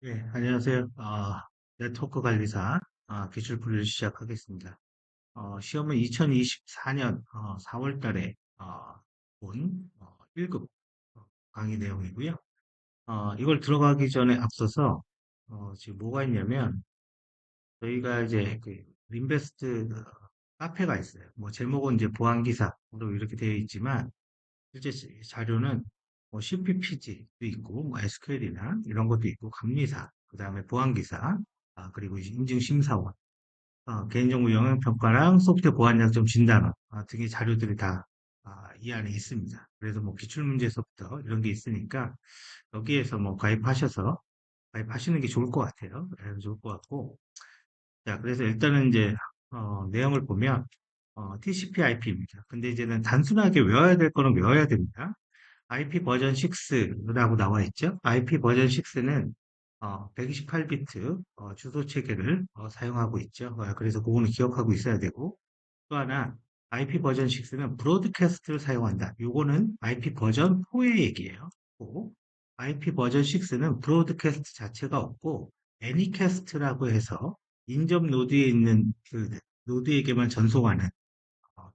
네, 안녕하세요. 네트워크 관리사 기술부를 시작하겠습니다. 시험은 2024년 4월 달에 본 1급 강의 내용이고요. 이걸 들어가기 전에 앞서서 지금 뭐가 있냐면 저희가 이제 그 인베스트 카페가 있어요. 뭐 제목은 이제 보안기사로 이렇게 되어 있지만 실제 자료는 뭐 CPPG도 있고, 뭐 SQL이나 이런 것도 있고, 감리사, 그 다음에 보안기사, 그리고 이제 인증심사원, 개인정보 영향평가랑 소프트웨어 보안약점 진단원 등의 자료들이 다 이 안에 있습니다. 그래서 뭐 기출문제서부터 이런 게 있으니까 여기에서 뭐 가입하시는 게 좋을 것 같아요. 네, 좋을 것 같고. 자, 그래서 일단은 이제 내용을 보면 TCP/IP입니다. 근데 이제는 단순하게 외워야 될 거는 외워야 됩니다. IP 버전 6라고 나와 있죠. IP 버전 6는 128비트 주소 체계를 사용하고 있죠. 그래서 그거는 기억하고 있어야 되고 또 하나 IP 버전 6는 브로드캐스트를 사용한다. 요거는 IP 버전 4의 얘기예요. 또 IP 버전 6는 브로드캐스트 자체가 없고 애니캐스트라고 해서 인접 노드에 있는 그 노드에게만 전송하는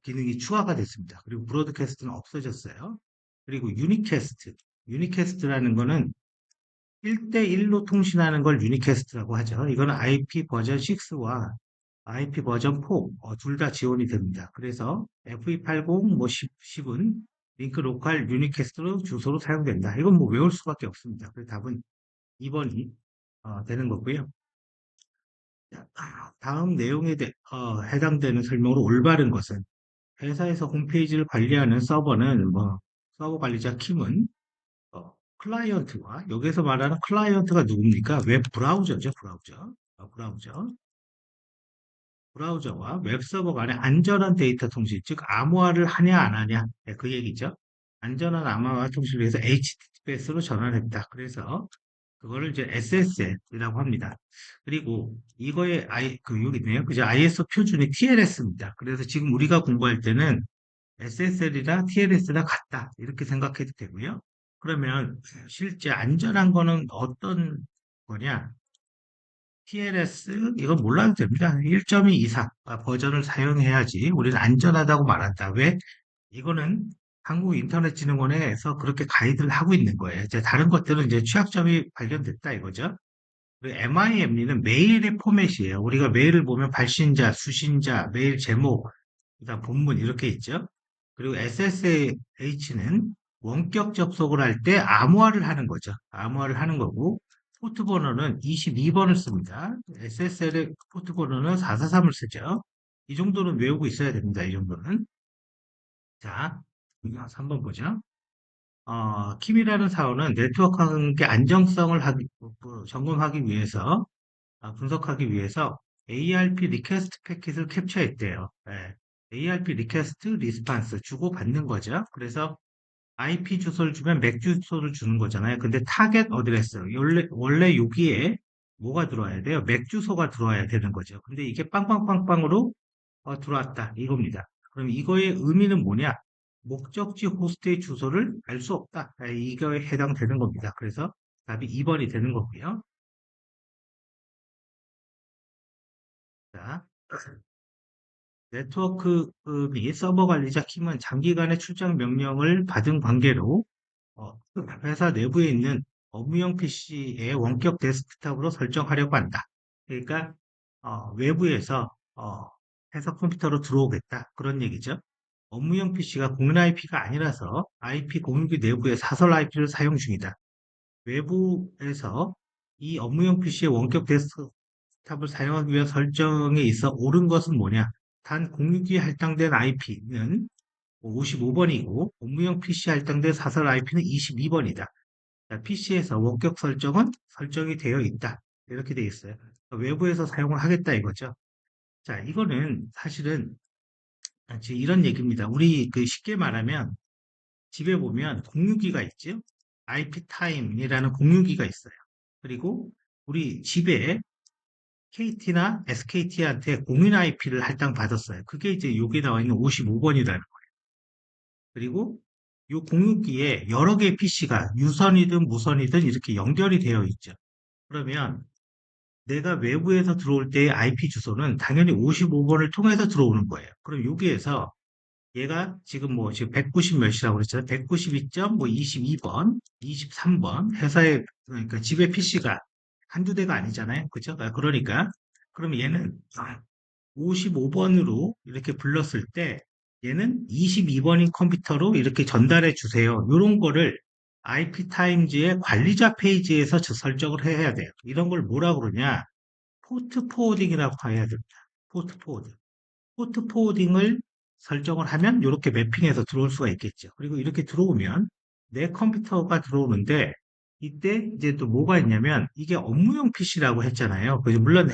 기능이 추가가 됐습니다. 그리고 브로드캐스트는 없어졌어요. 그리고 유니캐스트라는 거는 1대1로 통신하는 걸 유니캐스트라고 하죠. 이거는 IP 버전 6와 IP 버전 4, 둘 다 지원이 됩니다. 그래서 FE80, 뭐 10은 링크 로컬 유니캐스트로 주소로 사용된다. 이건 뭐 외울 수밖에 없습니다. 그래서 답은 2번이 되는 거고요. 다음 내용에 해당되는 설명으로 올바른 것은 회사에서 홈페이지를 관리하는 서버는 뭐 서버 관리자 킴은 클라이언트와 여기서 말하는 클라이언트가 누굽니까? 웹 브라우저죠, 브라우저. 브라우저와 웹 서버 간의 안전한 데이터 통신, 즉 암호화를 하냐 안 하냐, 네, 그 얘기죠. 안전한 암호화 통신을 위해서 HTTPS로 전환했다. 그래서 그거를 이제 SSL이라고 합니다. 그리고 이거의 여기 있네요. 그죠? ISO 표준이 TLS입니다. 그래서 지금 우리가 공부할 때는 SSL이나 TLS나 같다. 이렇게 생각해도 되고요. 그러면 실제 안전한 거는 어떤 거냐? TLS, 이거 몰라도 됩니다. 1.2 이상 버전을 사용해야지 우리는 안전하다고 말한다. 왜? 이거는 한국인터넷진흥원에서 그렇게 가이드를 하고 있는 거예요. 이제 다른 것들은 이제 취약점이 발견됐다 이거죠. 그리고 MIME는 메일의 포맷이에요. 우리가 메일을 보면 발신자, 수신자, 메일 제목, 그다음 본문 이렇게 있죠. 그리고 SSH는 원격 접속을 할 때 암호화를 하는 거죠. 암호화를 하는 거고 포트 번호는 22번을 씁니다. SSL의 포트 번호는 443을 쓰죠. 이 정도는 외우고 있어야 됩니다. 이 정도는. 자, 3번 보죠. 킴이라는 사원은 네트워크 관계 안정성을 점검하기 위해서 분석하기 위해서 ARP 리퀘스트 패킷을 캡처했대요. 네. ARP 리퀘스트 리스판스 주고받는 거죠. 그래서 IP 주소를 주면 맥 주소를 주는 거잖아요. 근데 타겟 어드레스 원래 여기에 뭐가 들어와야 돼요? 맥 주소가 들어와야 되는 거죠. 근데 이게 빵빵빵빵으로 들어왔다 이겁니다. 그럼 이거의 의미는 뭐냐? 목적지 호스트의 주소를 알 수 없다. 이거에 해당되는 겁니다. 그래서 답이 2번이 되는 거고요. 자, 네트워크 및 서버 관리자 킴은 장기간의 출장 명령을 받은 관계로 회사 내부에 있는 업무용 PC의 원격 데스크탑으로 설정하려고 한다. 그러니까 외부에서 회사 컴퓨터로 들어오겠다. 그런 얘기죠. 업무용 PC가 공인 IP가 아니라서 IP 공유기 내부의 사설 IP를 사용 중이다. 외부에서 이 업무용 PC의 원격 데스크탑을 사용하기 위한 설정에 있어 옳은 것은 뭐냐? 단 공유기에 할당된 IP는 55번이고 업무용 PC 할당된 사설 IP는 22번이다. PC에서 원격 설정은 설정이 되어 있다. 이렇게 되어 있어요. 외부에서 사용을 하겠다 이거죠. 자, 이거는 사실은 지금 이런 얘기입니다. 우리 그 쉽게 말하면 집에 보면 공유기가 있죠. IP 타임이라는 공유기가 있어요. 그리고 우리 집에 KT나 SKT한테 공인 IP를 할당받았어요. 그게 이제 여기 나와 있는 55번이라는 거예요. 그리고 이 공유기에 여러 개의 PC가 유선이든 무선이든 이렇게 연결이 되어 있죠. 그러면 내가 외부에서 들어올 때의 IP 주소는 당연히 55번을 통해서 들어오는 거예요. 그럼 여기에서 얘가 지금 뭐 지금 190 몇이라고 그랬잖아요. 192점 뭐 22번, 23번 회사에 그러니까 집에 PC가 한두 대가 아니잖아요. 그죠? 그러니까 그럼 얘는 55번으로 이렇게 불렀을 때 얘는 22번인 컴퓨터로 이렇게 전달해 주세요. 이런 거를 IP 타임즈의 관리자 페이지에서 설정을 해야 돼요. 이런 걸 뭐라 그러냐? 포트 포워딩이라고 해야 됩니다. 포트 포워딩. 포트 포워딩을 설정을 하면 이렇게 매핑해서 들어올 수가 있겠죠. 그리고 이렇게 들어오면 내 컴퓨터가 들어오는데 이때 이제 또 뭐가 있냐면 이게 업무용 PC라고 했잖아요. 그래서 물론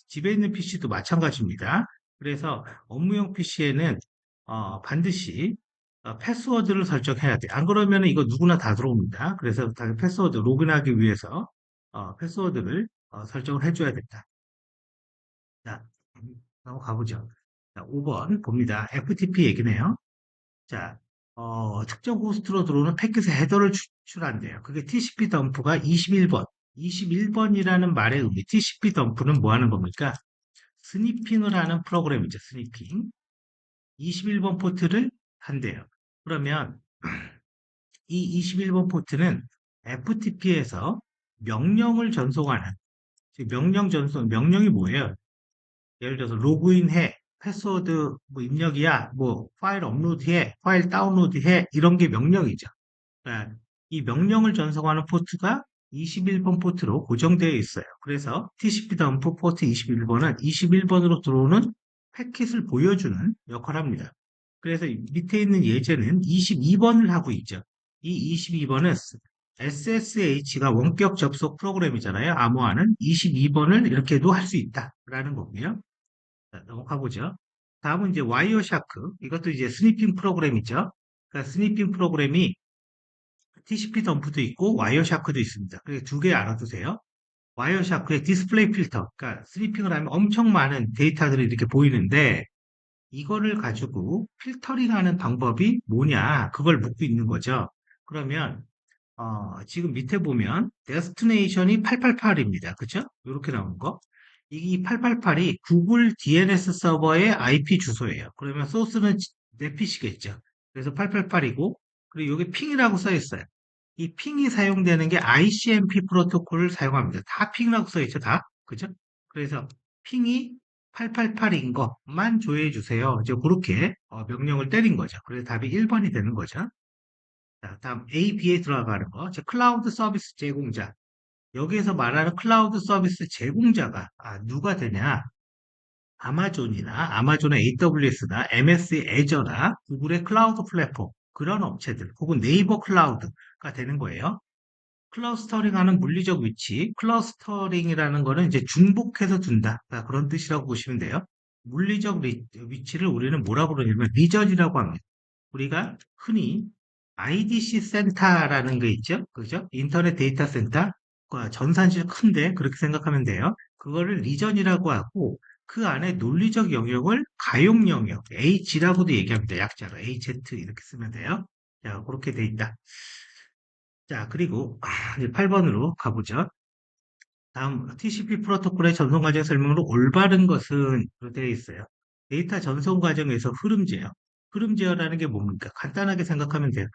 집에 있는 PC도 마찬가지입니다. 그래서 업무용 PC에는 반드시 패스워드를 설정해야 돼. 안 그러면 이거 누구나 다 들어옵니다. 그래서 패스워드 로그인하기 위해서 패스워드를 설정을 해줘야 된다. 자, 한번 가보죠. 자, 5번 봅니다. FTP 얘기네요. 자, 특정 호스트로 들어오는 패킷의 헤더를 추출한대요. 그게 TCP 덤프가 21번. 21번이라는 말의 의미, TCP 덤프는 뭐 하는 겁니까? 스니핑을 하는 프로그램이죠, 스니핑. 21번 포트를 한대요. 그러면 이 21번 포트는 FTP에서 명령을 전송하는, 즉 명령 전송, 명령이 뭐예요? 예를 들어서 로그인해, 패스워드 뭐 입력이야, 뭐 파일 업로드해, 파일 다운로드해 이런 게 명령이죠. 그러니까 이 명령을 전송하는 포트가 21번 포트로 고정되어 있어요. 그래서 TCP 덤프 포트 21번은 21번으로 들어오는 패킷을 보여주는 역할을 합니다. 그래서 밑에 있는 예제는 22번을 하고 있죠. 이 22번은 SSH가 원격 접속 프로그램이잖아요. 암호화는 22번을 이렇게도 할 수 있다라는 거고요. 자, 넘어가 보죠. 다음은 이제 와이어샤크. 이것도 이제 스니핑 프로그램이죠. 그러니까 스니핑 프로그램이 TCP 덤프도 있고 와이어샤크도 있습니다. 그래서 두 개 알아두세요. 와이어샤크의 디스플레이 필터. 그러니까 스니핑을 하면 엄청 많은 데이터들이 이렇게 보이는데 이거를 가지고 필터링하는 방법이 뭐냐? 그걸 묻고 있는 거죠. 그러면 지금 밑에 보면 데스티네이션이 888입니다. 그죠? 이렇게 나오는 거. 이 888이 구글 DNS 서버의 IP 주소예요. 그러면 소스는 내 PC겠죠. 그래서 888이고 그리고 여기 핑이라고 써 있어요. 이 핑이 사용되는 게 ICMP 프로토콜을 사용합니다. 다 핑이라고 써 있죠, 다. 그죠? 그래서 핑이 888인 것만 조회해 주세요. 이제 그렇게 명령을 때린 거죠. 그래서 답이 1번이 되는 거죠. 자, 다음 A, B에 들어가는 거. 자, 클라우드 서비스 제공자. 여기에서 말하는 클라우드 서비스 제공자가 누가 되냐? 아마존이나 아마존의 AWS나 MS의 애저나 구글의 클라우드 플랫폼 그런 업체들 혹은 네이버 클라우드가 되는 거예요. 클러스터링하는 물리적 위치, 클러스터링이라는 거는 이제 중복해서 둔다. 그런 뜻이라고 보시면 돼요. 물리적 위치를 우리는 뭐라고 그러냐면 리전이라고 합니다. 우리가 흔히 IDC 센터라는 게 있죠. 그죠? 인터넷 데이터 센터. 전산실 큰데 그렇게 생각하면 돼요. 그거를 리전이라고 하고 그 안에 논리적 영역을 가용 영역, H라고도 얘기합니다. 약자로 HZ 이렇게 쓰면 돼요. 자, 그렇게 돼 있다. 자, 그리고 이제 8번으로 가보죠. 다음 TCP 프로토콜의 전송 과정 설명으로 올바른 것은 되어 있어요. 데이터 전송 과정에서 흐름 제어. 흐름 제어라는 게 뭡니까? 간단하게 생각하면 돼요.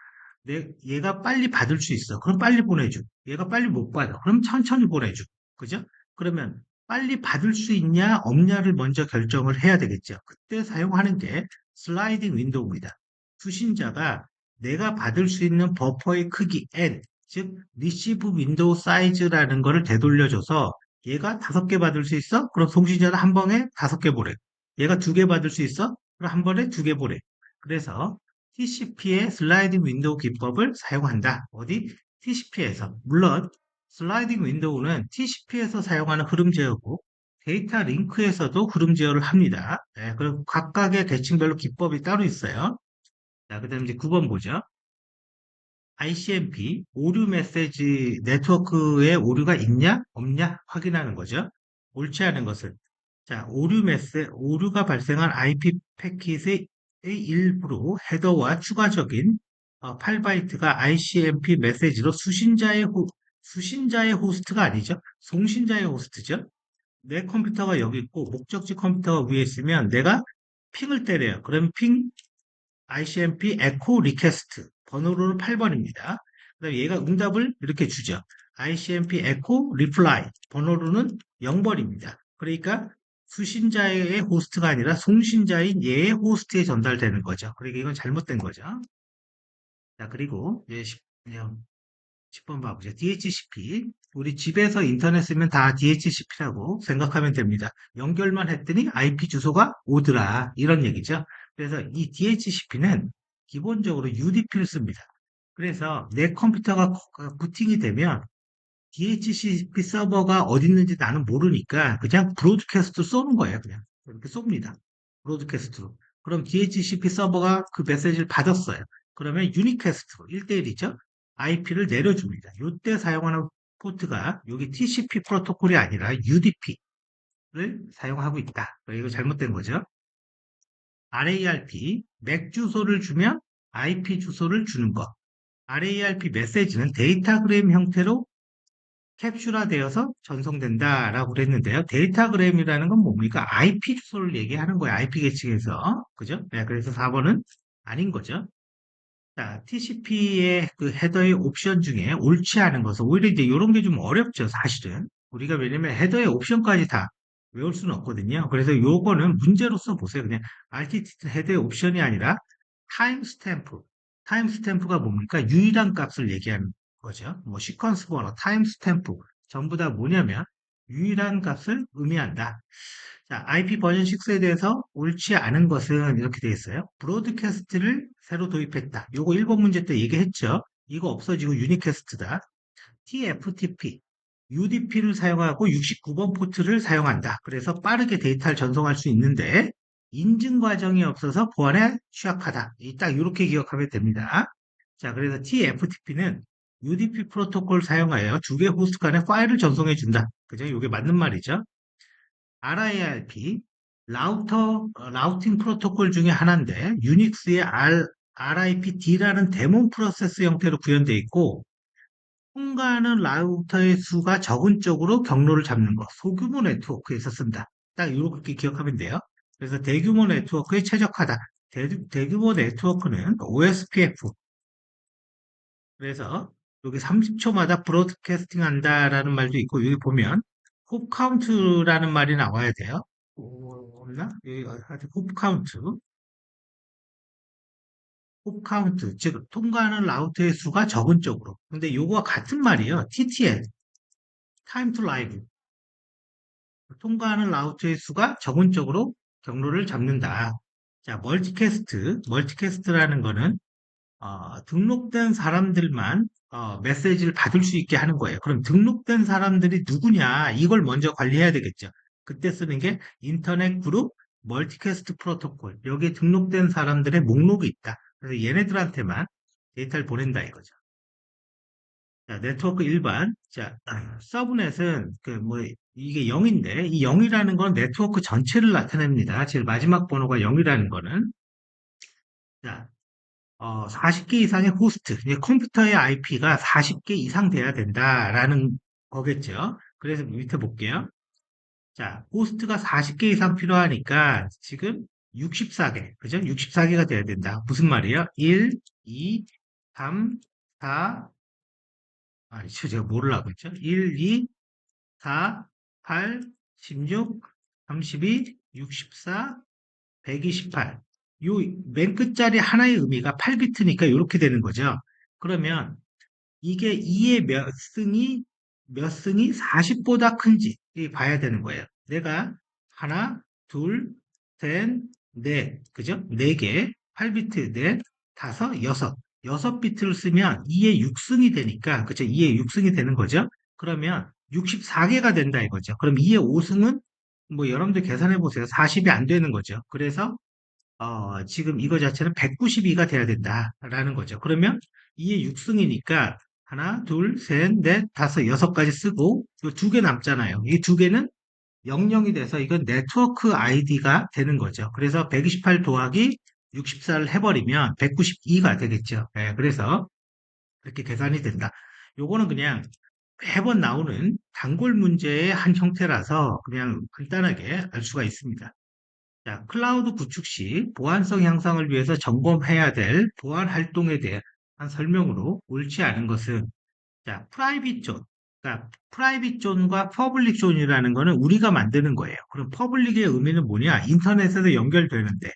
얘가 빨리 받을 수 있어. 그럼 빨리 보내줘. 얘가 빨리 못 받아. 그럼 천천히 보내줘. 그죠? 그러면 빨리 받을 수 있냐, 없냐를 먼저 결정을 해야 되겠죠. 그때 사용하는 게 슬라이딩 윈도우입니다. 수신자가 내가 받을 수 있는 버퍼의 크기 n, 즉 리시브 윈도우 사이즈라는 거를 되돌려줘서 얘가 5개 받을 수 있어? 그럼 송신자는 한 번에 5개 보내. 얘가 2개 받을 수 있어? 그럼 한 번에 2개 보내. 그래서 TCP의 슬라이딩 윈도우 기법을 사용한다. 어디? TCP에서. 물론 슬라이딩 윈도우는 TCP에서 사용하는 흐름 제어고 데이터 링크에서도 흐름 제어를 합니다. 네, 그리고 각각의 대칭별로 기법이 따로 있어요. 자, 그다음 이제 9번 보죠. ICMP 오류 메시지 네트워크에 오류가 있냐 없냐 확인하는 거죠. 옳지 않은 것을. 자, 오류가 발생한 IP 패킷의 일부로 헤더와 추가적인 8바이트가 ICMP 메시지로 수신자의 호스트가 아니죠. 송신자의 호스트죠. 내 컴퓨터가 여기 있고 목적지 컴퓨터가 위에 있으면 내가 핑을 때려요. 그럼 핑 ICMP 에코 리퀘스트 번호로는 8번입니다. 그다음에 얘가 응답을 이렇게 주죠. ICMP 에코 리플라이 번호로는 0번입니다. 그러니까 수신자의 호스트가 아니라 송신자인 얘의 호스트에 전달되는 거죠. 그러니까 이건 잘못된 거죠. 자, 그리고 이제 10번 봐보죠. DHCP. 우리 집에서 인터넷 쓰면 다 DHCP라고 생각하면 됩니다. 연결만 했더니 IP 주소가 오더라. 이런 얘기죠. 그래서 이 DHCP는 기본적으로 UDP를 씁니다. 그래서 내 컴퓨터가 부팅이 되면 DHCP 서버가 어디 있는지 나는 모르니까 그냥 브로드캐스트 쏘는 거예요. 그냥 이렇게 쏩니다. 브로드캐스트로. 그럼 DHCP 서버가 그 메시지를 받았어요. 그러면 유니캐스트로 1대1이죠. IP를 내려줍니다. 이때 사용하는 포트가 여기 TCP 프로토콜이 아니라 UDP를 사용하고 있다. 이거 잘못된 거죠. RARP, 맥 주소를 주면 IP 주소를 주는 것. RARP 메시지는 데이터그램 형태로 캡슐화되어서 전송된다라고 그랬는데요. 데이터그램이라는 건 뭡니까? IP 주소를 얘기하는 거예요. IP 계층에서. 그죠? 네, 그래서 4번은 아닌 거죠. 자, TCP의 그 헤더의 옵션 중에 옳지 않은 것은 오히려 이제 이런 게 좀 어렵죠, 사실은. 우리가 왜냐면 헤더의 옵션까지 다 외울 수는 없거든요. 그래서 요거는 문제로서 보세요. 그냥 RTT 헤더의 옵션이 아니라 타임스탬프. 타임스탬프가 뭡니까? 유일한 값을 얘기하는 거죠. 뭐 시퀀스 번호, 타임스탬프 전부 다 뭐냐면 유일한 값을 의미한다. 자, IP 버전 6에 대해서 옳지 않은 것은 이렇게 되어 있어요. 브로드캐스트를 새로 도입했다. 요거 1번 문제 때 얘기했죠. 이거 없어지고 유니캐스트다. TFTP, UDP를 사용하고 69번 포트를 사용한다. 그래서 빠르게 데이터를 전송할 수 있는데 인증 과정이 없어서 보안에 취약하다. 딱 이렇게 기억하면 됩니다. 자, 그래서 TFTP는 UDP 프로토콜 사용하여 두 개 호스트 간에 파일을 전송해 준다. 그죠? 이게 맞는 말이죠. RIRP, 라우팅 프로토콜 중에 하나인데 유닉스의 RIPD라는 데몬 프로세스 형태로 구현되어 있고 통과하는 라우터의 수가 적은 쪽으로 경로를 잡는 것. 소규모 네트워크에서 쓴다. 딱 이렇게 기억하면 돼요. 그래서 대규모 네트워크에 최적화다. 대규모 네트워크는 OSPF. 그래서 여기 30초마다 브로드캐스팅 한다라는 말도 있고 여기 보면 홉 카운트라는 말이 나와야 돼요. 없나? 여기 하여튼 홉 카운트, 즉 통과하는 라우터의 수가 적은 쪽으로. 근데 요거와 같은 말이에요. TTL, Time to Live. 통과하는 라우터의 수가 적은 쪽으로 경로를 잡는다. 자, 멀티캐스트라는 거는 등록된 사람들만 메시지를 받을 수 있게 하는 거예요. 그럼 등록된 사람들이 누구냐? 이걸 먼저 관리해야 되겠죠. 그때 쓰는 게 인터넷 그룹 멀티캐스트 프로토콜. 여기에 등록된 사람들의 목록이 있다. 그래서 얘네들한테만 데이터를 보낸다 이거죠. 자, 네트워크 일반. 자, 서브넷은 이게 0인데 이 0이라는 건 네트워크 전체를 나타냅니다. 제일 마지막 번호가 0이라는 거는. 자, 40개 이상의 호스트, 이제 컴퓨터의 IP가 40개 이상 돼야 된다라는 거겠죠. 그래서 밑에 볼게요. 자, 호스트가 40개 이상 필요하니까 지금 64개, 그죠? 64개가 돼야 된다. 무슨 말이에요? 1, 2, 3, 4, 아니, 제가 모르려고 했죠? 1, 2, 4, 8, 16, 32, 64, 128. 요 맨 끝자리 하나의 의미가 8비트니까 이렇게 되는 거죠. 그러면 이게 2의 몇 승이 40보다 큰지 봐야 되는 거예요. 내가 하나, 둘, 셋, 넷, 그죠? 4개, 8비트, 넷, 다섯, 여섯 비트를 쓰면 2의 6승이 되니까, 그죠? 2의 6승이 되는 거죠? 그러면 64개가 된다 이거죠. 그럼 2의 5승은 뭐 여러분들 계산해 보세요. 40이 안 되는 거죠. 그래서 지금 이거 자체는 192가 돼야 된다라는 거죠. 그러면 2의 6승이니까 하나, 둘, 셋, 넷, 다섯, 여섯 가지 쓰고 이 두 개 남잖아요. 이 두 개는 00이 돼서 이건 네트워크 아이디가 되는 거죠. 그래서 128 더하기 64를 해버리면 192가 되겠죠. 예, 그래서 그렇게 계산이 된다. 요거는 그냥 매번 나오는 단골 문제의 한 형태라서 그냥 간단하게 알 수가 있습니다. 자, 클라우드 구축 시 보안성 향상을 위해서 점검해야 될 보안 활동에 대한 설명으로 옳지 않은 것은 자, 프라이빗 존. 그러니까 프라이빗 존과 퍼블릭 존이라는 거는 우리가 만드는 거예요. 그럼 퍼블릭의 의미는 뭐냐? 인터넷에서 연결되는데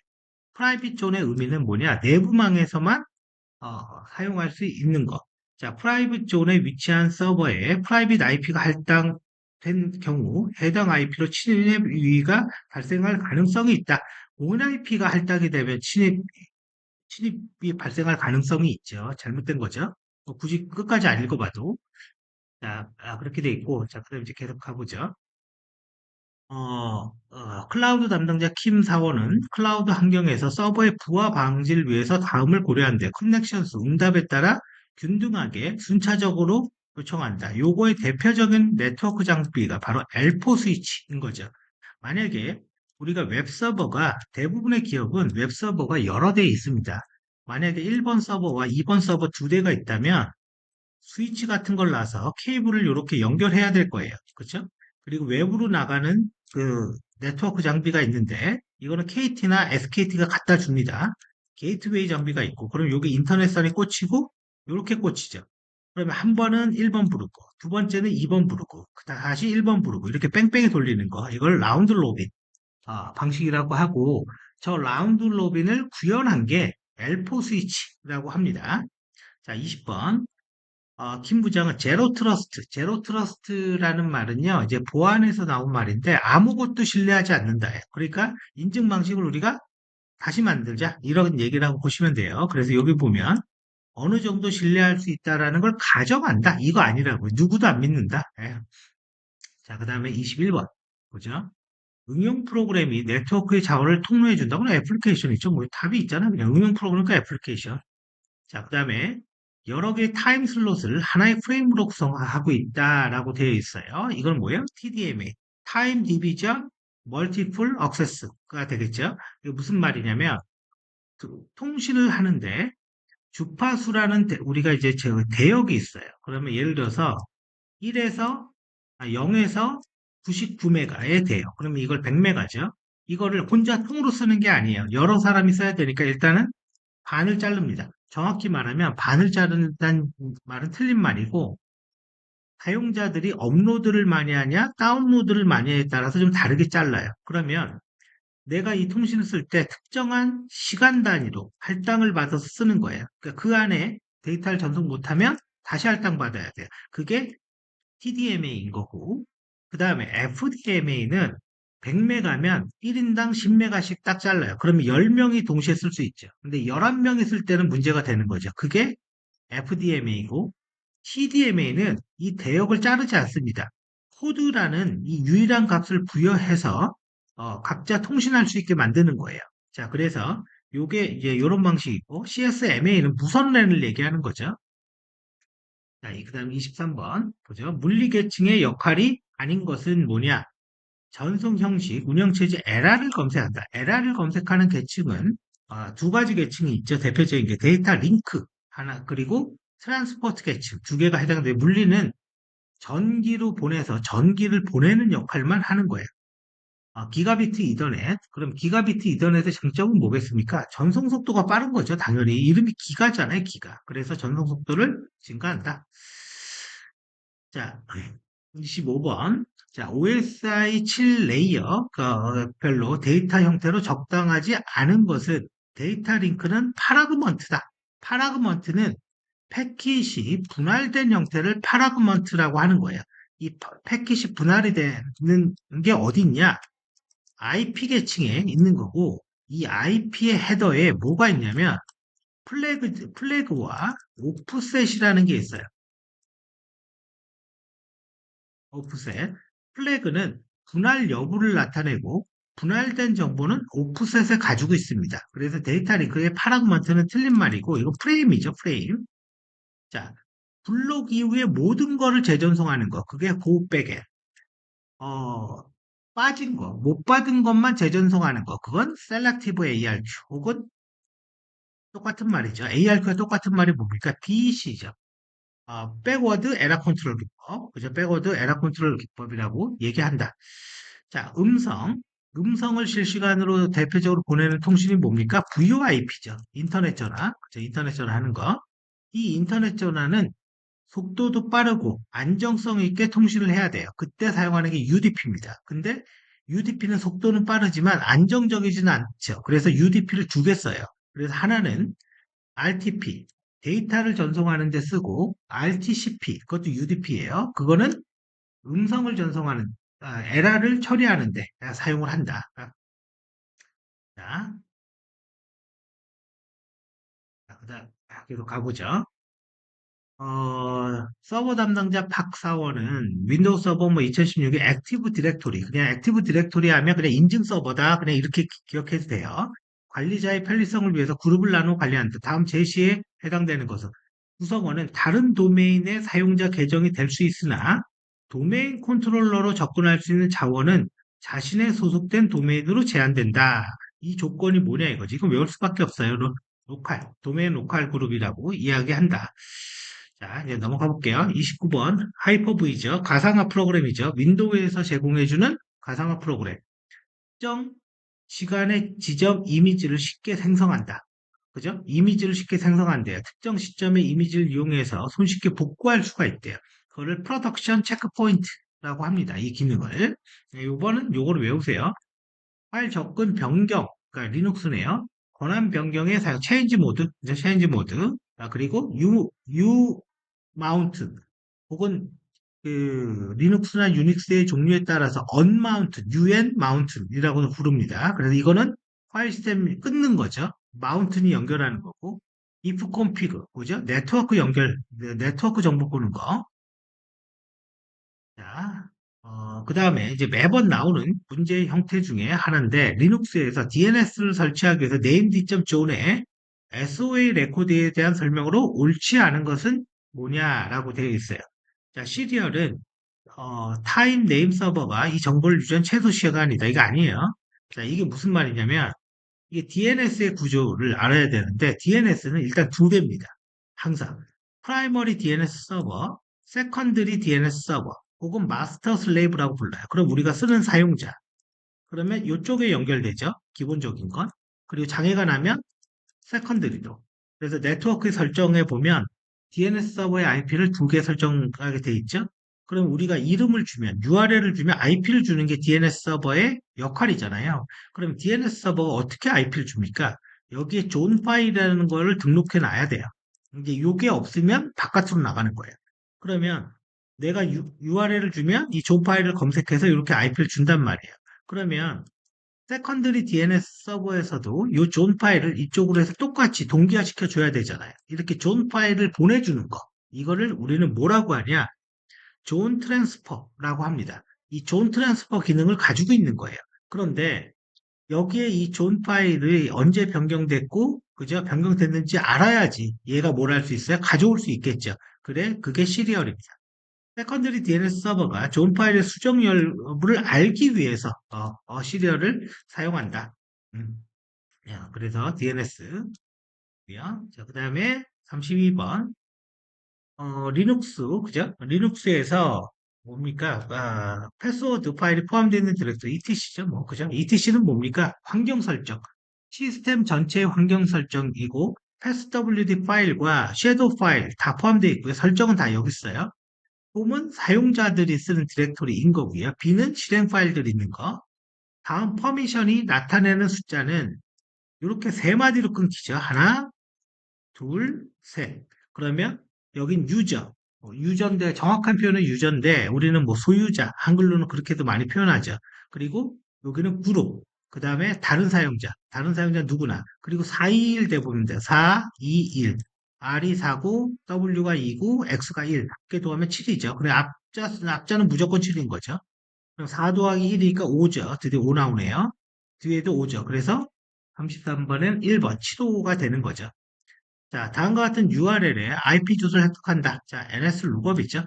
프라이빗 존의 의미는 뭐냐? 내부망에서만 사용할 수 있는 것. 자, 프라이빗 존에 위치한 서버에 프라이빗 IP가 할당된 경우 해당 IP로 침입 위기가 발생할 가능성이 있다. 온 IP가 할당이 되면 침입이 발생할 가능성이 있죠. 잘못된 거죠. 굳이 끝까지 안 읽어봐도. 자, 그렇게 돼 있고, 자, 그럼 이제 계속 가보죠. 클라우드 담당자 킴 사원은 클라우드 환경에서 서버의 부하 방지를 위해서 다음을 고려한대. 커넥션수, 응답에 따라 균등하게 순차적으로 요청한다. 요거의 대표적인 네트워크 장비가 바로 L4 스위치인 거죠. 만약에 우리가 웹서버가, 대부분의 기업은 웹서버가 여러 대 있습니다. 만약에 1번 서버와 2번 서버 두 대가 있다면 스위치 같은 걸 놔서 케이블을 이렇게 연결해야 될 거예요. 그렇죠? 그리고 외부로 나가는 그 네트워크 장비가 있는데 이거는 KT나 SKT가 갖다 줍니다. 게이트웨이 장비가 있고 그럼 여기 인터넷선이 꽂히고 이렇게 꽂히죠. 그러면 한 번은 1번 부르고 두 번째는 2번 부르고 다시 1번 부르고 이렇게 뺑뺑이 돌리는 거 이걸 라운드 로빈 방식이라고 하고 저 라운드 로빈을 구현한 게 L4 스위치라고 합니다. 자, 20번. 킴 부장은 제로 트러스트라는 말은요, 이제 보안에서 나온 말인데 아무것도 신뢰하지 않는다. 그러니까 인증 방식을 우리가 다시 만들자. 이런 얘기를 하고 보시면 돼요. 그래서 여기 보면 어느 정도 신뢰할 수 있다라는 걸 가정한다. 이거 아니라고요. 누구도 안 믿는다. 예. 자, 그 다음에 21번. 보죠. 응용 프로그램이 네트워크의 자원을 통로해 준다고는 애플리케이션 있죠. 뭐 답이 있잖아. 그냥 응용 프로그램과 애플리케이션. 자, 그 다음에 여러 개의 타임 슬롯을 하나의 프레임으로 구성하고 있다라고 되어 있어요. 이건 뭐예요? TDMA, 타임 디비전 멀티플 액세스가 되겠죠. 이게 무슨 말이냐면 통신을 하는데 주파수라는 우리가 이제 대역이 있어요. 그러면 예를 들어서 0에서 99메가의 대역. 그러면 이걸 100메가죠. 이거를 혼자 통으로 쓰는 게 아니에요. 여러 사람이 써야 되니까 일단은 반을 자릅니다. 정확히 말하면 반을 자른다는 말은 틀린 말이고 사용자들이 업로드를 많이 하냐 다운로드를 많이 하냐에 따라서 좀 다르게 잘라요. 그러면 내가 이 통신을 쓸 때 특정한 시간 단위로 할당을 받아서 쓰는 거예요. 그러니까 그 안에 데이터를 전송 못하면 다시 할당 받아야 돼요. 그게 TDMA인 거고 그 다음에 FDMA는 100메가면 1인당 10메가씩 딱 잘라요. 그러면 10명이 동시에 쓸 수 있죠. 근데 11명이 쓸 때는 문제가 되는 거죠. 그게 FDMA이고 TDMA는 이 대역을 자르지 않습니다. 코드라는 이 유일한 값을 부여해서 각자 통신할 수 있게 만드는 거예요. 자, 그래서 요게 이제 이런 방식이고 CSMA는 무선랜을 얘기하는 거죠. 자, 그다음 23번 보죠. 물리계층의 역할이 아닌 것은 뭐냐? 전송 형식, 운영체제 에라를 검색한다. 에라를 검색하는 계층은 두 가지 계층이 있죠. 대표적인 게 데이터 링크 하나 그리고 트랜스포트 계층 두 개가 해당돼. 물리는 전기로 보내서 전기를 보내는 역할만 하는 거예요. 기가비트 이더넷. 그럼 기가비트 이더넷의 장점은 뭐겠습니까? 전송 속도가 빠른 거죠. 당연히 이름이 기가잖아요. 기가. 그래서 전송 속도를 증가한다. 자, 25번. 자, OSI 7레이어 별로 데이터 형태로 적당하지 않은 것은 데이터 링크는 파라그먼트다. 파라그먼트는 패킷이 분할된 형태를 파라그먼트라고 하는 거예요. 이 패킷이 분할이 되는 게 어디 있냐? IP 계층에 있는 거고, 이 IP의 헤더에 뭐가 있냐면, 플래그와 오프셋이라는 게 있어요. 오프셋. 플래그는 분할 여부를 나타내고 분할된 정보는 오프셋에 가지고 있습니다. 그래서 데이터 링크의 파라그먼트는 틀린 말이고 이거 프레임이죠, 프레임. 자, 블록 이후에 모든 거를 재전송하는 거. 그게 고백에 어, 빠진 거, 못 받은 것만 재전송하는 거. 그건 셀렉티브 ARQ 혹은 똑같은 말이죠. ARQ와 똑같은 말이 뭡니까? BEC죠. 백워드 에러 컨트롤 기법, 그죠? 백워드 에러 컨트롤 기법이라고 얘기한다. 자, 음성을 실시간으로 대표적으로 보내는 통신이 뭡니까? VoIP죠. 인터넷 전화, 그죠? 인터넷 전화 하는 거. 이 인터넷 전화는 속도도 빠르고 안정성 있게 통신을 해야 돼요. 그때 사용하는 게 UDP입니다. 근데 UDP는 속도는 빠르지만 안정적이지는 않죠. 그래서 UDP를 두 개 써요. 그래서 하나는 RTP, 데이터를 전송하는 데 쓰고 RTCP, 그것도 UDP예요. 그거는 음성을 전송하는, 에러를 처리하는 데 사용을 한다. 자, 그다음 계속 가보죠. 서버 담당자 박사원은 윈도우 서버 뭐 2016에 액티브 디렉토리, 그냥 액티브 디렉토리 하면 그냥 인증 서버다. 그냥 이렇게 기억해도 돼요. 관리자의 편리성을 위해서 그룹을 나누어 관리한다. 다음 제시에 해당되는 것은 구성원은 다른 도메인의 사용자 계정이 될 수 있으나 도메인 컨트롤러로 접근할 수 있는 자원은 자신의 소속된 도메인으로 제한된다. 이 조건이 뭐냐 이거지. 이건 외울 수밖에 없어요. 도메인 로컬 그룹이라고 이야기한다. 자, 이제 넘어가 볼게요. 29번 하이퍼브이죠. 가상화 프로그램이죠. 윈도우에서 제공해주는 가상화 프로그램. 특정 시간의 지점 이미지를 쉽게 생성한다. 그죠? 이미지를 쉽게 생성한대요. 특정 시점의 이미지를 이용해서 손쉽게 복구할 수가 있대요. 그거를 프로덕션 체크 포인트라고 합니다. 이 기능을. 요거는 요거를 외우세요. 파일 접근 변경, 그러니까 리눅스네요. 권한 변경의 사용, 체인지 모드, 이제 체인지 모드. 그리고 U 마운트, 혹은 그 리눅스나 유닉스의 종류에 따라서 언마운트, UN 마운트이라고도 부릅니다. 그래서 이거는 파일 시스템 끊는 거죠. 마운트니 연결하는 거고, if config, 그죠? 네트워크 연결, 네트워크 정보 보는 거. 자, 그 다음에 이제 매번 나오는 문제의 형태 중에 하나인데, 리눅스에서 DNS를 설치하기 위해서 named.zone에 SOA 레코드에 대한 설명으로 옳지 않은 것은 뭐냐라고 되어 있어요. 자, 시리얼은, 타임 네임 서버가 이 정보를 유지한 최소 시간이다. 이거 아니에요. 자, 이게 무슨 말이냐면, 이게 DNS의 구조를 알아야 되는데, DNS는 일단 두 개입니다. 항상. 프라이머리 DNS 서버, 세컨드리 DNS 서버, 혹은 마스터 슬레이브라고 불러요. 그럼 우리가 쓰는 사용자. 그러면 이쪽에 연결되죠. 기본적인 건. 그리고 장애가 나면 세컨드리도. 그래서 네트워크 설정에 보면 DNS 서버의 IP를 두 개 설정하게 돼 있죠. 그럼 우리가 이름을 주면, URL을 주면 IP를 주는 게 DNS 서버의 역할이잖아요. 그럼 DNS 서버가 어떻게 IP를 줍니까? 여기에 존 파일이라는 거를 등록해 놔야 돼요. 이제 이게 없으면 바깥으로 나가는 거예요. 그러면 내가 URL을 주면 이 존 파일을 검색해서 이렇게 IP를 준단 말이에요. 그러면 세컨드리 DNS 서버에서도 이 존 파일을 이쪽으로 해서 똑같이 동기화시켜 줘야 되잖아요. 이렇게 존 파일을 보내주는 거. 이거를 우리는 뭐라고 하냐? 존 트랜스퍼라고 합니다. 이 존 트랜스퍼 기능을 가지고 있는 거예요. 그런데 여기에 이 존 파일이 언제 변경됐고, 그죠? 변경됐는지 알아야지 얘가 뭘 할 수 있어요? 가져올 수 있겠죠. 그래, 그게 시리얼입니다. 세컨더리 DNS 서버가 존 파일의 수정 여부를 알기 위해서 시리얼을 사용한다. 음, 그래서 DNS. 자, 그 다음에 32번. 리눅스, 그죠? 리눅스에서 뭡니까? 패스워드 파일이 포함되어 있는 디렉터리 ETC죠, 뭐, 그죠? ETC는 뭡니까? 환경 설정. 시스템 전체의 환경 설정이고, passwd 파일과 섀도우 파일 다 포함되어 있고요. 설정은 다 여기 있어요. 홈은 사용자들이 쓰는 디렉토리인 거고요. B는 실행 파일들이 있는 거. 다음 퍼미션이 나타내는 숫자는 이렇게 세 마디로 끊기죠. 하나, 둘, 셋. 그러면 여긴 유저. 유저인데 정확한 표현은 유저인데 우리는 뭐 소유자, 한글로는 그렇게도 많이 표현하죠. 그리고 여기는 그룹. 그 다음에 다른 사용자 누구나. 그리고 421 대보면 돼요. 4, 2, 1. R이 4고, W가 2고, X가 1. 합계 더하면 7이죠. 그래, 앞자는 무조건 7인 거죠. 그럼 4 더하기 1이니까 5죠. 드디어 5 나오네요. 뒤에도 5죠. 그래서 33번은 1번, 7호가 되는 거죠. 자, 다음과 같은 URL에 IP 주소를 획득한다. 자, NS 룩업이죠.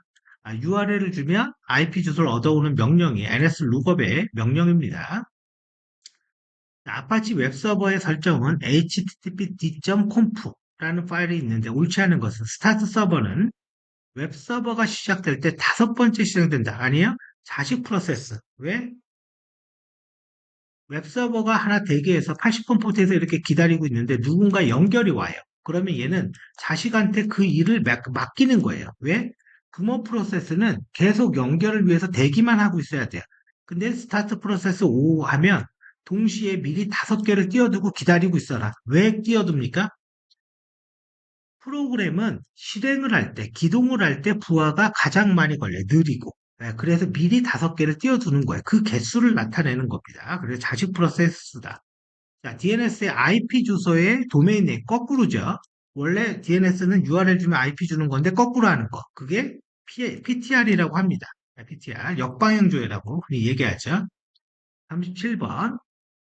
URL을 주면 IP 주소를 얻어오는 명령이 NS 룩업의 명령입니다. 아파치 웹서버의 설정은 http://conf라는 파일이 있는데 옳지 않은 것은 스타트 서버는 웹서버가 시작될 때 다섯 번째 실행된다. 아니요? 자식 프로세스. 왜? 웹서버가 하나 대기해서 80번 포트에서 이렇게 기다리고 있는데 누군가 연결이 와요. 그러면 얘는 자식한테 그 일을 맡기는 거예요. 왜? 부모 프로세스는 계속 연결을 위해서 대기만 하고 있어야 돼요. 근데 스타트 프로세스 5 하면 동시에 미리 다섯 개를 띄워두고 기다리고 있어라. 왜 띄워둡니까? 프로그램은 실행을 할 때, 기동을 할 때 부하가 가장 많이 걸려요. 느리고. 예, 그래서 미리 다섯 개를 띄워두는 거예요. 그 개수를 나타내는 겁니다. 그래서 자식 프로세스다. 자, DNS의 IP 주소의 도메인 네임 거꾸로죠. 원래 DNS는 URL 주면 IP 주는 건데 거꾸로 하는 거. 그게 PTR이라고 합니다. PTR, 역방향 조회라고 흔히 얘기하죠. 37번.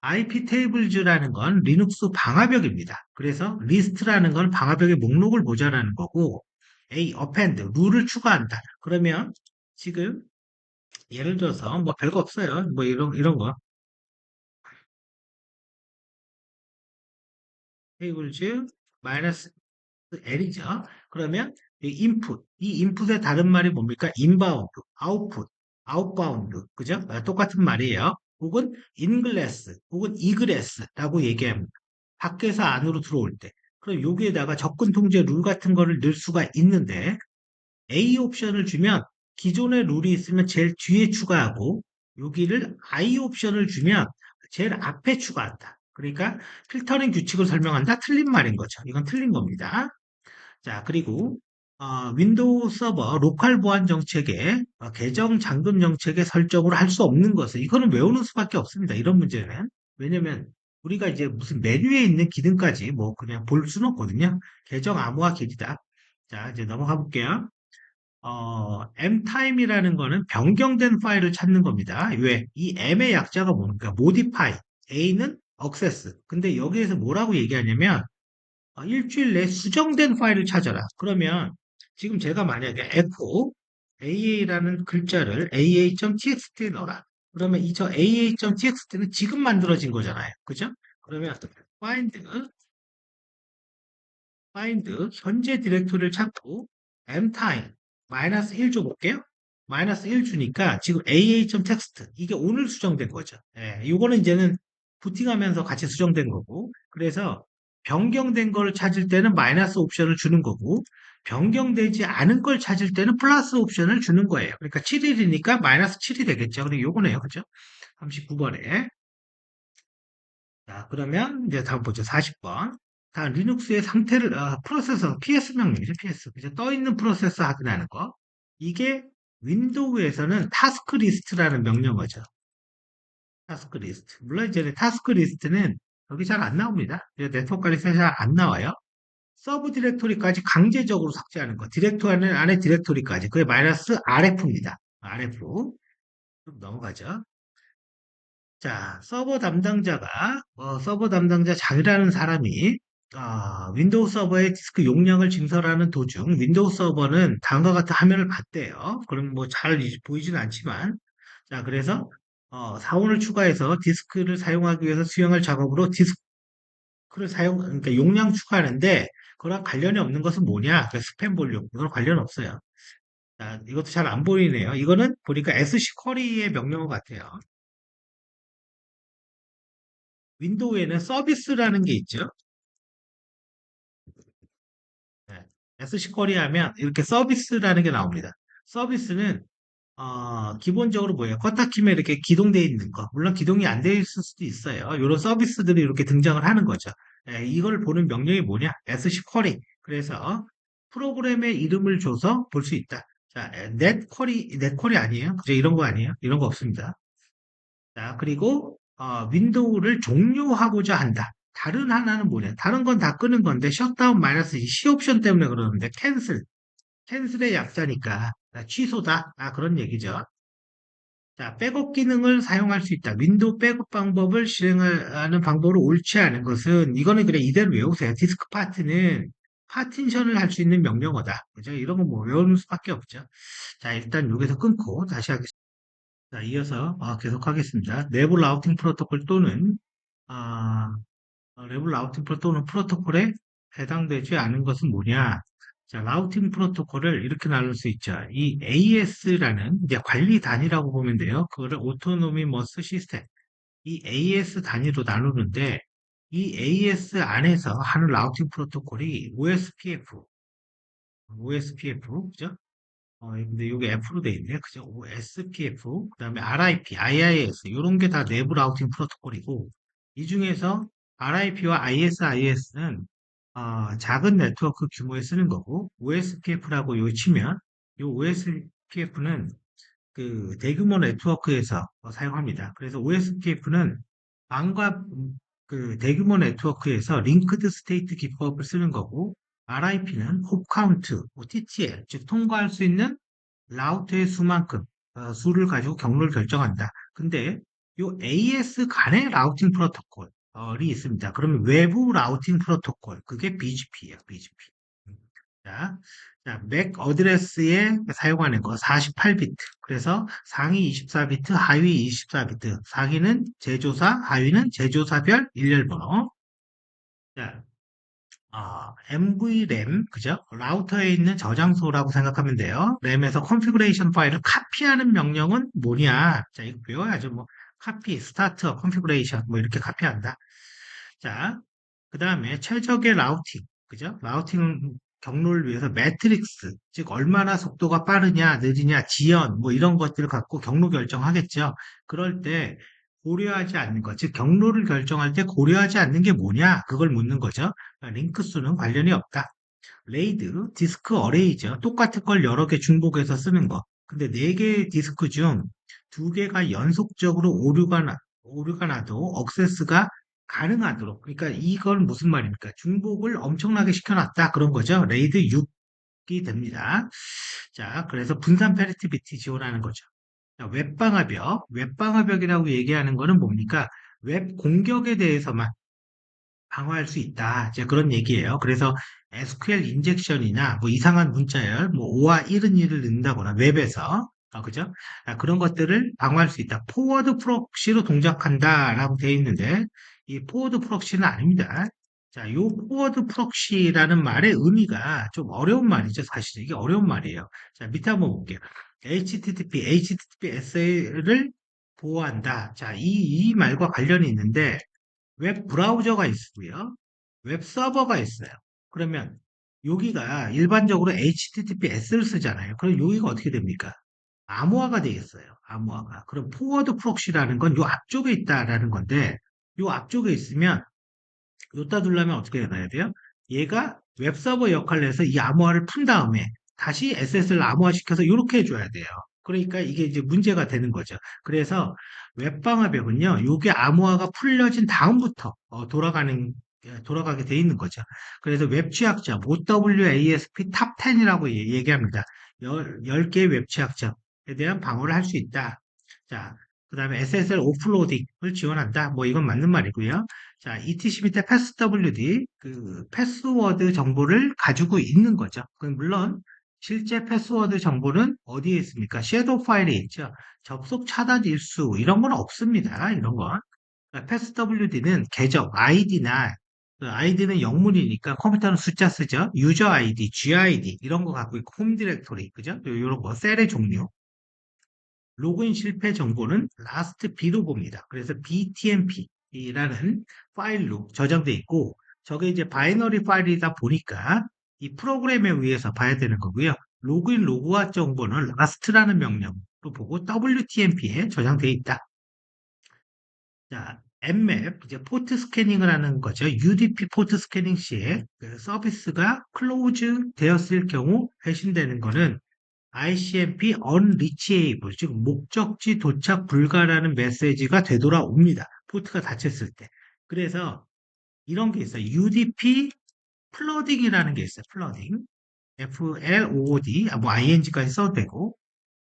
IP 테이블즈라는 건 리눅스 방화벽입니다. 그래서 리스트라는 건 방화벽의 목록을 보존하는 거고, A, append, 룰을 추가한다. 그러면 지금 예를 들어서 뭐 별거 없어요. 뭐 이런 거. 테이블즈 마이너스 L이죠. 그러면 이 인풋의 다른 말이 뭡니까? 인바운드, 아웃풋, 아웃바운드, 그죠? 똑같은 말이에요. 혹은 인글래스, 혹은 이그레스라고 얘기합니다. 밖에서 안으로 들어올 때. 그럼 여기에다가 접근 통제 룰 같은 거를 넣을 수가 있는데 A 옵션을 주면 기존의 룰이 있으면 제일 뒤에 추가하고 여기를 I 옵션을 주면 제일 앞에 추가한다. 그러니까 필터링 규칙을 설명한다. 틀린 말인 거죠. 이건 틀린 겁니다. 자, 그리고 윈도우 서버 로컬 보안 정책에 계정 잠금 정책의 설정으로 할 수 없는 것은 이거는 외우는 수밖에 없습니다. 이런 문제는. 왜냐면 우리가 이제 무슨 메뉴에 있는 기능까지 뭐 그냥 볼 수는 없거든요. 계정 암호화 길이다. 자, 이제 넘어가 볼게요. mtime이라는 거는 변경된 파일을 찾는 겁니다. 왜? 이 m의 약자가 뭡니까? modify. a는 access. 근데 여기에서 뭐라고 얘기하냐면 일주일 내 수정된 파일을 찾아라. 그러면 지금 제가 만약에 echo AA라는 글자를 AA.txt에 넣어라. 그러면 이 저 AA.txt는 지금 만들어진 거잖아요. 그죠? 그러면 find 현재 디렉토리를 찾고 mtime 마이너스 1 줘볼게요. 마이너스 1 주니까 지금 AA.txt 이게 오늘 수정된 거죠. 예, 이거는 이제는 부팅하면서 같이 수정된 거고 그래서 변경된 걸 찾을 때는 마이너스 옵션을 주는 거고 변경되지 않은 걸 찾을 때는 플러스 옵션을 주는 거예요. 그러니까 7일이니까 마이너스 7이 되겠죠. 그리고 요거네요. 그죠? 39번에 자, 그러면 이제 다음 보죠. 40번. 다 리눅스의 상태를, 프로세서, PS 명령이죠. PS. 이제 떠 있는 프로세서 확인하는 거. 이게 윈도우에서는 타스크 리스트라는 명령어죠. 타스크 리스트. 물론 이제 타스크 리스트는 여기 잘 안 나옵니다. 이제 네트워크 관리에서 잘 안 나와요. 서브 디렉토리까지 강제적으로 삭제하는 거. 디렉토리 안에 디렉토리까지. 그게 마이너스 RF입니다. RF. 좀 넘어가죠. 자, 서버 담당자 장이라는 사람이 윈도우 서버의 디스크 용량을 증설하는 도중 윈도우 서버는 다음과 같은 화면을 봤대요. 그럼 뭐 잘 보이지는 않지만 자, 그래서 사원을 추가해서 디스크를 사용하기 위해서 수행할 작업으로 디스크를 그러니까 용량 추가하는데 그거랑 관련이 없는 것은 뭐냐? 그 스팸 볼륨. 이건 관련 없어요. 자, 이것도 잘 안 보이네요. 이거는 보니까 SC 쿼리의 명령어 같아요. 윈도우에는 서비스라는 게 있죠. 네. SC 쿼리 하면 이렇게 서비스라는 게 나옵니다. 서비스는 기본적으로 뭐예요? 쿼타킴에 이렇게 기동되어 있는 거. 물론 기동이 안 되어 있을 수도 있어요. 이런 서비스들이 이렇게 등장을 하는 거죠. 예, 이걸 보는 명령이 뭐냐? SC 쿼리. 그래서 프로그램의 이름을 줘서 볼 수 있다. 자, 넷 쿼리 아니에요? 그죠? 이런 거 아니에요? 이런 거 없습니다. 자, 그리고 윈도우를 종료하고자 한다. 다른 하나는 뭐냐? 다른 건 다 끄는 건데 셧다운 마이너스 C 옵션 때문에 그러는데 캔슬의 약자니까 취소다. 그런 얘기죠. 자, 백업 기능을 사용할 수 있다. 윈도우 백업 방법을 실행하는 방법으로 옳지 않은 것은 이거는 그냥 이대로 외우세요. 디스크 파트는 파티션을 할 수 있는 명령어다. 그죠? 이런 거 뭐 외우는 수밖에 없죠. 자, 일단 여기서 끊고 다시 하겠습니다. 자, 이어서 계속하겠습니다. 내부 라우팅 프로토콜 또는 아, 내부 라우팅 또는 프로토콜에 해당되지 않은 것은 뭐냐? 자, 라우팅 프로토콜을 이렇게 나눌 수 있죠. 이 AS라는 이제 관리 단위라고 보면 돼요. 그거를 오토노미머스 시스템. 이 AS 단위로 나누는데 이 AS 안에서 하는 라우팅 프로토콜이 OSPF, 그죠? 근데 이게 F로 돼 있네, 그죠? OSPF, 그다음에 RIP, IIS 이런 게 다 내부 라우팅 프로토콜이고 이 중에서 RIP와 ISIS는 작은 네트워크 규모에 쓰는 거고 OSPF라고 요 치면 요 OSPF는 그 대규모 네트워크에서 사용합니다. 그래서 OSPF는 방과 그 대규모 네트워크에서 링크드 스테이트 기법을 쓰는 거고 RIP는 홉 카운트, TTL, 즉 통과할 수 있는 라우트의 수만큼 수를 가지고 경로를 결정한다. 근데 요 AS 간의 라우팅 프로토콜이 있습니다. 그러면 외부 라우팅 프로토콜, 그게 BGP예요. BGP. 자, 맥 어드레스에 사용하는 거 48비트. 그래서 상위 24비트, 하위 24비트. 상위는 제조사, 하위는 제조사별 일렬번호. 자, MV램, 그죠? 라우터에 있는 저장소라고 생각하면 돼요. 램에서 컨피그레이션 파일을 카피하는 명령은 뭐냐? 자, 이거 배워야죠. 뭐, 카피, 스타트, 컨피그레이션, 뭐, 이렇게 카피한다. 자, 그 다음에 최적의 라우팅, 그죠? 라우팅 경로를 위해서 매트릭스, 즉 얼마나 속도가 빠르냐, 느리냐, 지연, 뭐 이런 것들을 갖고 경로 결정하겠죠. 그럴 때 고려하지 않는 것, 즉 경로를 결정할 때 고려하지 않는 게 뭐냐, 그걸 묻는 거죠. 그러니까 링크 수는 관련이 없다. 레이드, 디스크 어레이죠. 똑같은 걸 여러 개 중복해서 쓰는 거. 근데 네 개의 디스크 중 두 개가 연속적으로 오류가 나도 억세스가 가능하도록. 그러니까 이건 무슨 말입니까? 중복을 엄청나게 시켜놨다. 그런 거죠. 레이드 6이 됩니다. 자, 그래서 분산 페리티비티 지원하는 거죠. 자, 웹방화벽이라고 얘기하는 거는 뭡니까? 웹 공격에 대해서만 방어할 수 있다. 이제 그런 얘기예요. 그래서 SQL 인젝션이나 뭐 이상한 문자열, 뭐 5와 1은 1을 넣는다거나 웹에서 그죠? 그런 것들을 방어할 수 있다. 포워드 프록시로 동작한다라고 되어 있는데 이 포워드 프록시는 아닙니다. 자, 요 포워드 프록시라는 말의 의미가 좀 어려운 말이죠. 사실 이게 어려운 말이에요. 자, 밑에 한번 볼게요. HTTPS를 보호한다. 자, 이 말과 관련이 있는데 웹 브라우저가 있고요. 웹 서버가 있어요. 그러면 여기가 일반적으로 HTTPS를 쓰잖아요. 그럼 여기가 어떻게 됩니까? 암호화가 되겠어요. 암호화가. 그럼 포워드 프록시라는 건 요 앞쪽에 있다라는 건데 요 앞쪽에 있으면 요따 두려면 어떻게 해야 돼요? 얘가 웹 서버 역할을 해서 이 암호화를 푼 다음에 다시 SS를 암호화시켜서 이렇게 해줘야 돼요. 그러니까 이게 이제 문제가 되는 거죠. 그래서 웹방화벽은요, 요게 암호화가 풀려진 다음부터 돌아가게 돼 있는 거죠. 그래서 웹 취약점, OWASP 탑 10이라고 얘기합니다. 10개의 웹 취약점에 대한 방어를 할 수 있다. 자, 그 다음에 SSL 오프로딩을 지원한다. 뭐 이건 맞는 말이고요. 자, ETC 밑에 패스WD, 그 패스워드 정보를 가지고 있는 거죠. 그럼 물론 실제 패스워드 정보는 어디에 있습니까? 섀도우 파일에 있죠. 접속 차단 일수 이런 건 없습니다. 이런 건. 패스WD는 계정 아이디나 아이디는 영문이니까 컴퓨터는 숫자 쓰죠. 유저 아이디, GID 이런 거 갖고 있고 홈 디렉토리 그죠? 이런 거 셀의 종류. 로그인 실패 정보는 last b로 봅니다. 그래서 btmp라는 파일로 저장돼 있고 저게 이제 바이너리 파일이다 보니까 이 프로그램에 의해서 봐야 되는 거고요. 로그인 로그아웃 정보는 last라는 명령으로 보고 wtmp에 저장돼 있다. 자, nmap 이제 포트 스캐닝을 하는 거죠. UDP 포트 스캐닝 시에 그 서비스가 클로즈 되었을 경우 회신되는 거는 ICMP unreachable, 즉 목적지 도착 불가라는 메시지가 되돌아옵니다. 포트가 닫혔을 때. 그래서 이런 게 있어요. UDP 플러딩이라는 게 있어요. 플러딩. FLOOD, 뭐 ING까지 써도 되고.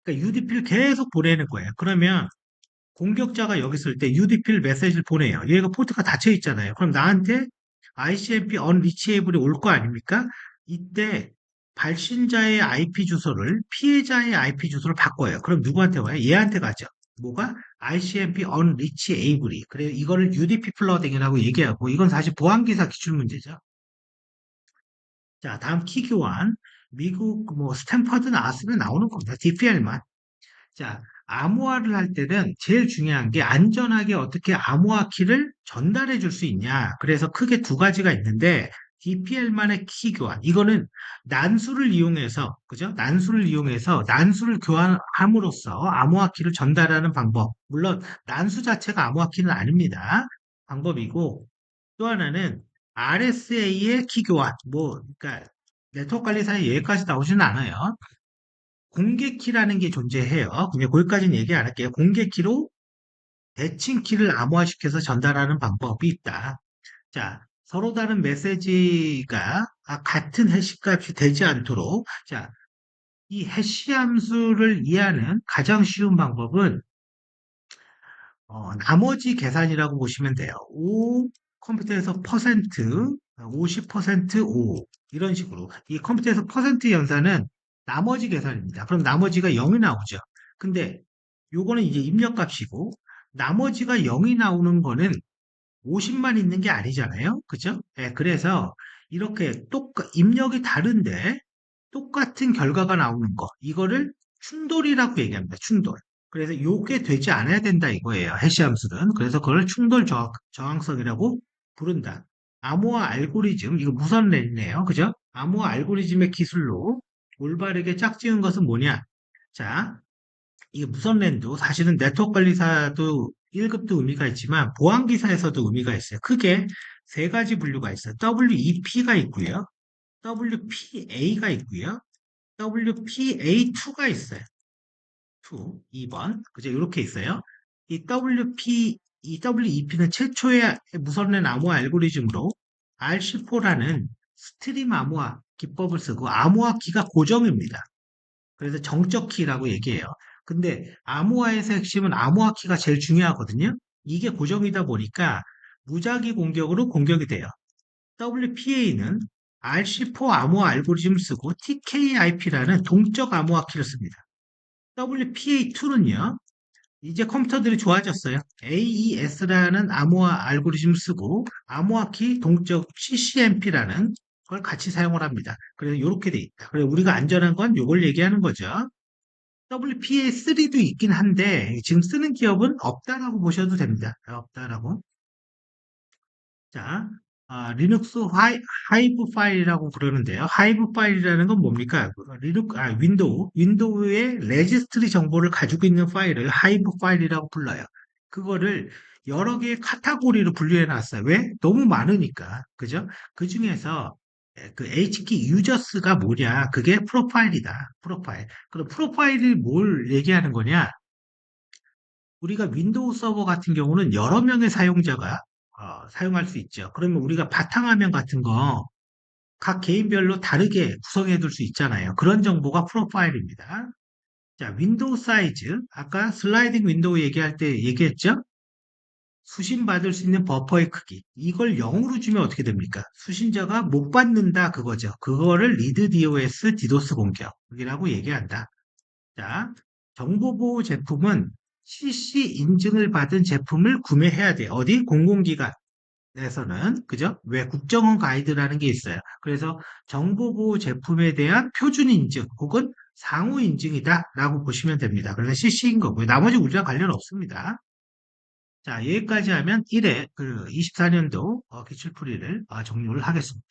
그러니까 UDP를 계속 보내는 거예요. 그러면 공격자가 여기 있을 때 UDP를 메시지를 보내요. 얘가 포트가 닫혀 있잖아요. 그럼 나한테 ICMP unreachable이 올 거 아닙니까? 이때 발신자의 IP 주소를 피해자의 IP 주소로 바꿔요. 그럼 누구한테 와요? 얘한테 가죠. 뭐가? ICMP unreachable이. 그래 이거를 UDP 플러딩이라고 얘기하고 이건 사실 보안기사 기출 문제죠. 자, 다음 키 교환. 미국 뭐 스탠퍼드 나왔으면 나오는 겁니다. DPL만. 자, 암호화를 할 때는 제일 중요한 게 안전하게 어떻게 암호화 키를 전달해 줄 수 있냐. 그래서 크게 두 가지가 있는데 DPL만의 키 교환. 이거는 난수를 이용해서, 그죠? 난수를 이용해서 난수를 교환함으로써 암호화 키를 전달하는 방법. 물론 난수 자체가 암호화 키는 아닙니다. 방법이고 또 하나는 RSA의 키 교환. 뭐, 그러니까 네트워크 관리사에 여기까지 나오지는 않아요. 공개키라는 게 존재해요. 근데 거기까지는 얘기 안 할게요. 공개키로 대칭 키를 암호화시켜서 전달하는 방법이 있다. 자, 서로 다른 메시지가 같은 해시 값이 되지 않도록, 자, 이 해시 함수를 이해하는 가장 쉬운 방법은 나머지 계산이라고 보시면 돼요. 5 컴퓨터에서 퍼센트, 50% 5 이런 식으로 이 컴퓨터에서 퍼센트 연산은 나머지 계산입니다. 그럼 나머지가 0이 나오죠. 근데 요거는 이제 입력값이고 나머지가 0이 나오는 거는 50만 있는 게 아니잖아요. 그죠? 예, 그래서 이렇게 입력이 다른데 똑같은 결과가 나오는 거. 이거를 충돌이라고 얘기합니다. 충돌. 그래서 요게 되지 않아야 된다 이거예요. 해시 함수는. 그래서 그걸 충돌 저항성이라고 부른다. 암호화 알고리즘, 이거 무선랜이네요. 그죠? 암호화 알고리즘의 기술로 올바르게 짝지은 것은 뭐냐? 자, 이 무선랜도 사실은 네트워크 관리사도 1급도 의미가 있지만 보안기사에서도 의미가 있어요. 크게 세 가지 분류가 있어요. WEP가 있고요. WPA가 있고요. WPA2가 있어요. 2, 2번. 그죠? 이렇게 있어요. 이 WEP는 최초의 무선랜 암호화 알고리즘으로 RC4라는 스트림 암호화 기법을 쓰고 암호화 키가 고정입니다. 그래서 정적 키라고 얘기해요. 근데 암호화에서 핵심은 암호화 키가 제일 중요하거든요. 이게 고정이다 보니까 무작위 공격으로 공격이 돼요. WPA는 RC4 암호화 알고리즘을 쓰고 TK-IP라는 동적 암호화 키를 씁니다. WPA2는요, 이제 컴퓨터들이 좋아졌어요. AES라는 암호화 알고리즘을 쓰고 암호화키 동적 CCMP라는 걸 같이 사용을 합니다. 그래서 이렇게 돼 있다. 그래서 우리가 안전한 건 이걸 얘기하는 거죠. WPA3도 있긴 한데 지금 쓰는 기업은 없다라고 보셔도 됩니다. 없다라고. 자, 리눅스 하이브 파일이라고 그러는데요. 하이브 파일이라는 건 뭡니까? 윈도우의 레지스트리 정보를 가지고 있는 파일을 하이브 파일이라고 불러요. 그거를 여러 개의 카테고리로 분류해 놨어요. 왜? 너무 많으니까. 그죠? 그 중에서 그 H키 유저스가 뭐냐? 그게 프로파일이다. 프로파일. 그럼 프로파일이 뭘 얘기하는 거냐? 우리가 윈도우 서버 같은 경우는 여러 명의 사용자가 사용할 수 있죠. 그러면 우리가 바탕화면 같은 거 각 개인별로 다르게 구성해 둘 수 있잖아요. 그런 정보가 프로파일입니다. 자, 윈도우 사이즈. 아까 슬라이딩 윈도우 얘기할 때 얘기했죠? 수신 받을 수 있는 버퍼의 크기. 이걸 0으로 주면 어떻게 됩니까? 수신자가 못 받는다 그거죠. 그거를 리드 DOS, 디도스 공격이라고 얘기한다. 자, 정보보호 제품은 CC 인증을 받은 제품을 구매해야 돼요. 어디? 공공기관에서는. 그죠? 왜 국정원 가이드라는 게 있어요. 그래서 정보보호 제품에 대한 표준 인증 혹은 상호 인증이다라고 보시면 됩니다. 그래서 CC인 거고요. 나머지 우리랑 관련 없습니다. 자, 여기까지 하면 1회 그 24년도 기출풀이를 종료를 하겠습니다.